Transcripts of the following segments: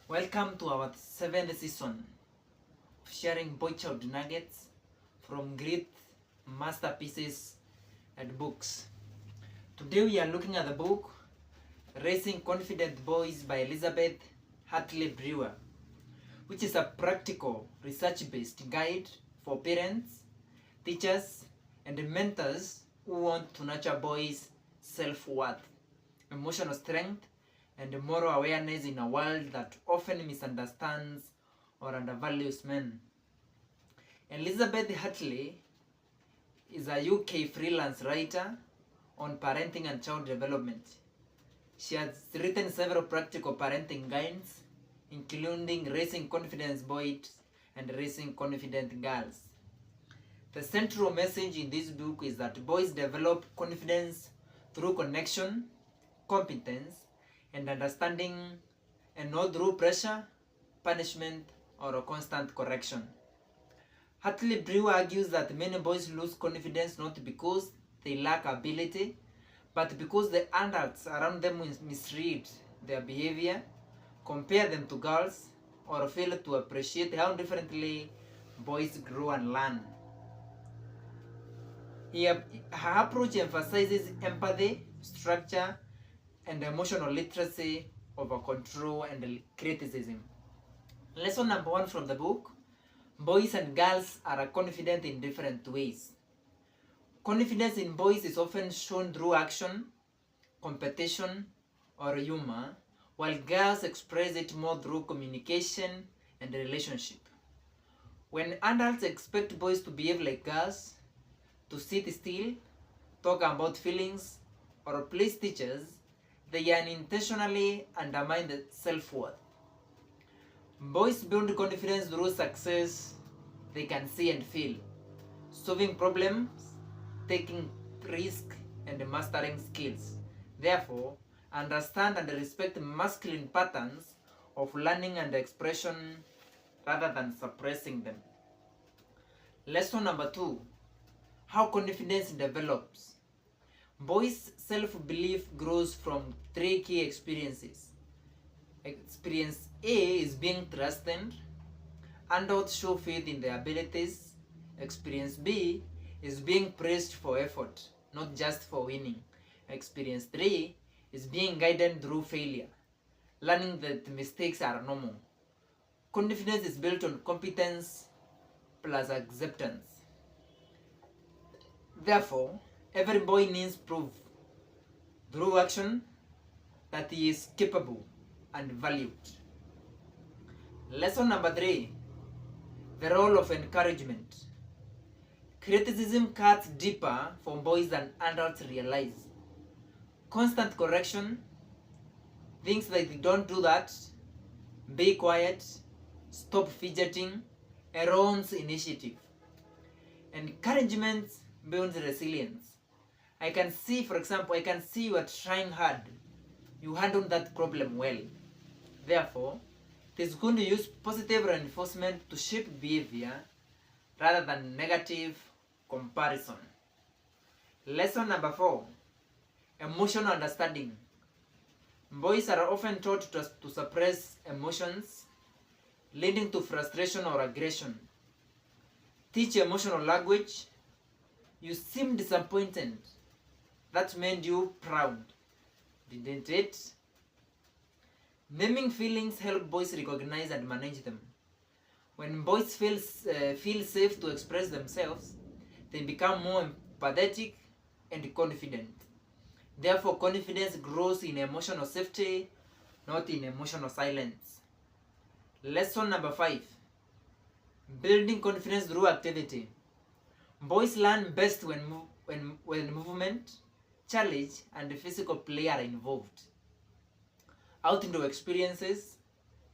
Welcome to our 7th season of sharing boy child nuggets from great masterpieces and books. Today we are looking at the book Raising Confident Boys by Elizabeth Hartley Brewer, which is a practical, research-based guide for parents, teachers, and mentors who want to nurture boys' self-worth, emotional strength, and moral awareness in a world that often misunderstands or undervalues men. Elizabeth Hartley is a UK freelance writer on parenting and child development. She has written several practical parenting guides, including Raising Confident Boys and Raising Confident Girls. The central message in this book is that boys develop confidence through connection, competence, and understanding, and not through pressure, punishment, or a constant correction. Hartley Brewer argues that many boys lose confidence not because they lack ability, but because the adults around them misread their behavior, compare them to girls, or fail to appreciate how differently boys grow and learn. Her approach emphasizes empathy, structure, and emotional literacy over control and criticism. Lesson number 1 from the book: boys and girls are confident in different ways. Confidence in boys is often shown through action, competition, or humor, while girls express it more through communication and relationship. When adults expect boys to behave like girls, to sit still, talk about feelings, or please teachers, they unintentionally undermine the self-worth. Boys build confidence through success they can see and feel, solving problems, taking risks, and mastering skills. Therefore, understand and respect masculine patterns of learning and expression rather than suppressing them. Lesson number 2: how confidence develops. Boys' self-belief grows from 3 key experiences. Experience A is being trusted. Adults show faith in their abilities. Experience B is being praised for effort, not just for winning. Experience 3 is being guided through failure, learning that mistakes are normal. Confidence is built on competence plus acceptance. Therefore, every boy needs proof through action that he is capable and valued. Lesson number 3: the role of encouragement. Criticism cuts deeper for boys than adults realize. Constant correction, things like don't do that, be quiet, stop fidgeting, erodes initiative. Encouragement builds resilience. I can see you are trying hard. You handled that problem well. Therefore, it is going to use positive reinforcement to shape behavior rather than negative comparison. Lesson number 4: emotional understanding. Boys are often taught to suppress emotions, leading to frustration or aggression. Teach emotional language. You seem disappointed. That made you proud, didn't it? Naming feelings help boys recognize and manage them. When boys feel safe to express themselves, they become more empathetic and confident. Therefore, confidence grows in emotional safety, not in emotional silence. Lesson number 5: building confidence through activity. Boys learn best when movement, challenge, and physical play are involved. Outdoor experiences,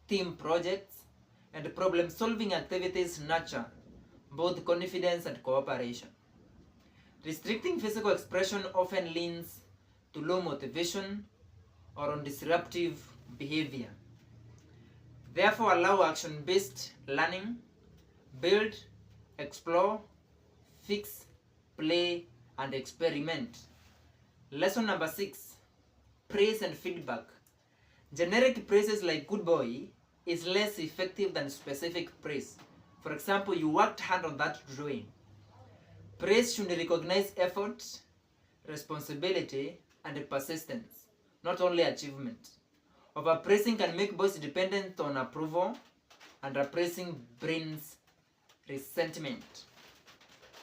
team projects, and problem-solving activities nurture both confidence and cooperation. Restricting physical expression often leads to low motivation or on disruptive behavior. Therefore, allow action-based learning, build, explore, fix, play, and experiment. Lesson number 6: praise and feedback. Generic praises like good boy is less effective than specific praise. For example, you worked hard on that drawing. Praise should recognize effort, responsibility, and persistence, not only achievement. Overpraising can make boys dependent on approval, and underpraising brings resentment.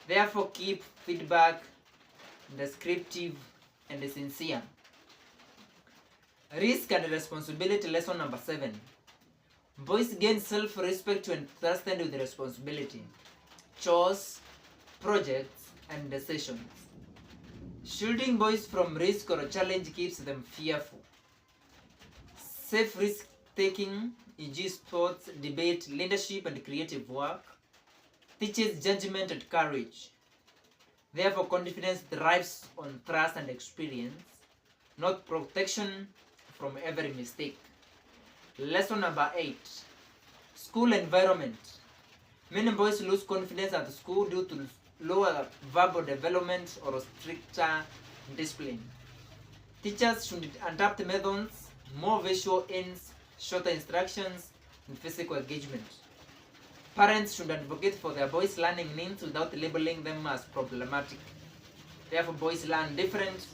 Therefore, keep feedback descriptive and sincere. Risk and responsibility lesson number 7. Boys gain self-respect when trusted with responsibility, chores, projects, and decisions. Shielding boys from risk or challenge keeps them fearful. Safe risk-taking, e.g. sports, debate, leadership, and creative work, teaches judgment and courage. Therefore, confidence thrives on trust and experience, not protection from every mistake. Lesson number 8. School environment. Many boys lose confidence at school due to lower verbal development or stricter discipline. Teachers should adapt methods, more visual aids, shorter instructions, and physical engagement. Parents should advocate for their boys' learning needs without labeling them as problematic. Therefore, boys learn different,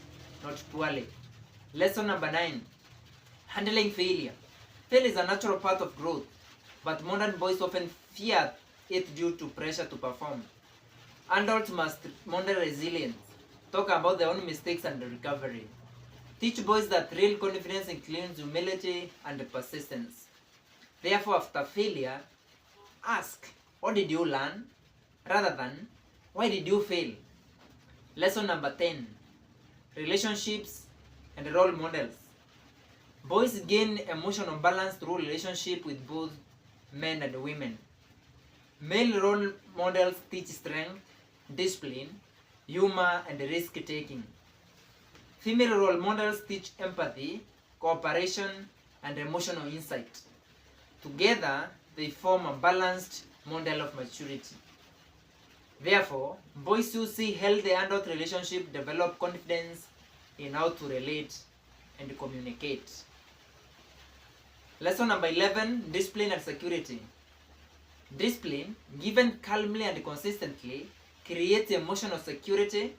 not poorly. Lesson number 9. Handling failure. Failure is a natural part of growth, but modern boys often fear it due to pressure to perform. Adults must model resilience, talk about their own mistakes and recovery. Teach boys that real confidence includes humility and persistence. Therefore, after failure, ask, what did you learn? Rather than, why did you fail? Lesson number 10. Relationships and role models. Boys gain emotional balance through relationship with both men and women. Male role models teach strength, discipline, humor, and risk-taking. Female role models teach empathy, cooperation, and emotional insight. Together, they form a balanced model of maturity. Therefore, boys who see healthy adult relationships develop confidence in how to relate and communicate. Lesson number 11. Discipline and security. Discipline, given calmly and consistently, creates emotional security.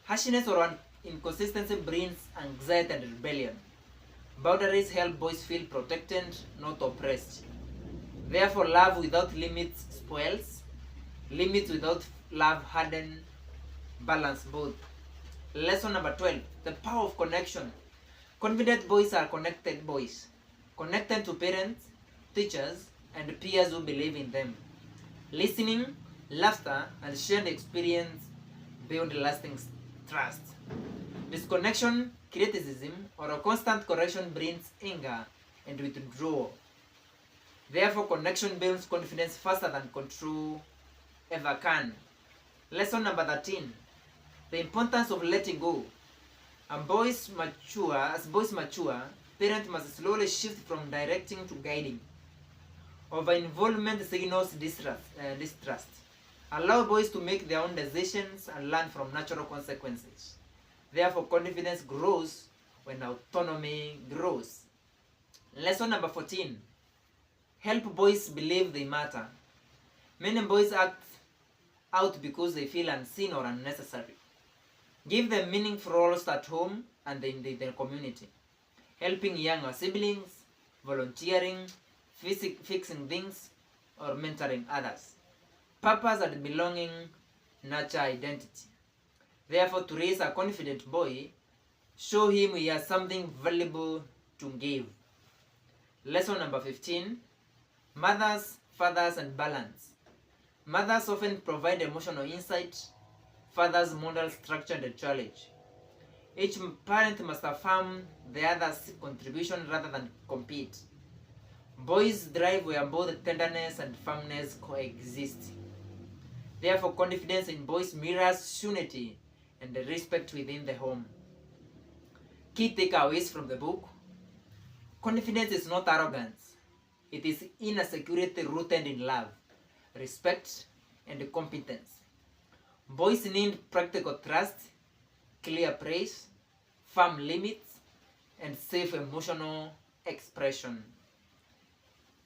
Harshness or inconsistency brings anxiety and rebellion. Boundaries help boys feel protected, not oppressed. Therefore, love without limits spoils. Limits without love harden. Balance both. Lesson number 12. The power of connection. Confident boys are connected boys. Connected to parents, teachers, and peers who believe in them. Listening, laughter, and shared experience build lasting trust. Disconnection, criticism, or a constant correction brings anger and withdrawal. Therefore, connection builds confidence faster than control ever can. Lesson number 13. The importance of letting go. As boys mature, parents must slowly shift from directing to guiding. Over-involvement signals distrust. Allow boys to make their own decisions and learn from natural consequences. Therefore, confidence grows when autonomy grows. Lesson number 14. Help boys believe they matter. Many boys act out because they feel unseen or unnecessary. Give them meaningful roles at home and in the community. Helping younger siblings, volunteering, fixing things, or mentoring others. Purpose and belonging nurture identity. Therefore, to raise a confident boy, show him he has something valuable to give. Lesson number 15. Mothers, fathers, and balance. Mothers often provide emotional insight. Fathers model structure and challenge. Each parent must affirm the other's contribution rather than compete. Boys thrive where both tenderness and firmness coexist. Therefore, confidence in boys mirrors unity and respect within the home. Key takeaways from the book. Confidence is not arrogance. It is inner security rooted in love, respect, and competence. Boys need practical trust, clear praise, firm limits, and safe emotional expression.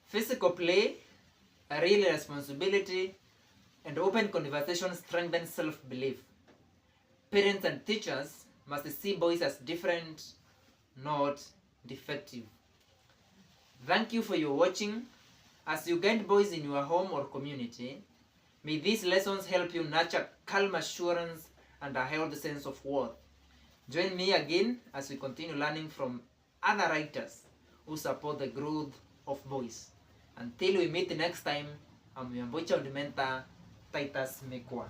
Physical play, a real responsibility, and open conversation strengthen self-belief. Parents and teachers must see boys as different, not defective. Thank you for your watching. As you guide boys in your home or community, may these lessons help you nurture calm assurance and a healthy sense of worth. Join me again as we continue learning from other writers who support the growth of boys. Until we meet next time, I'm your boy child mentor, Titus Mekwa.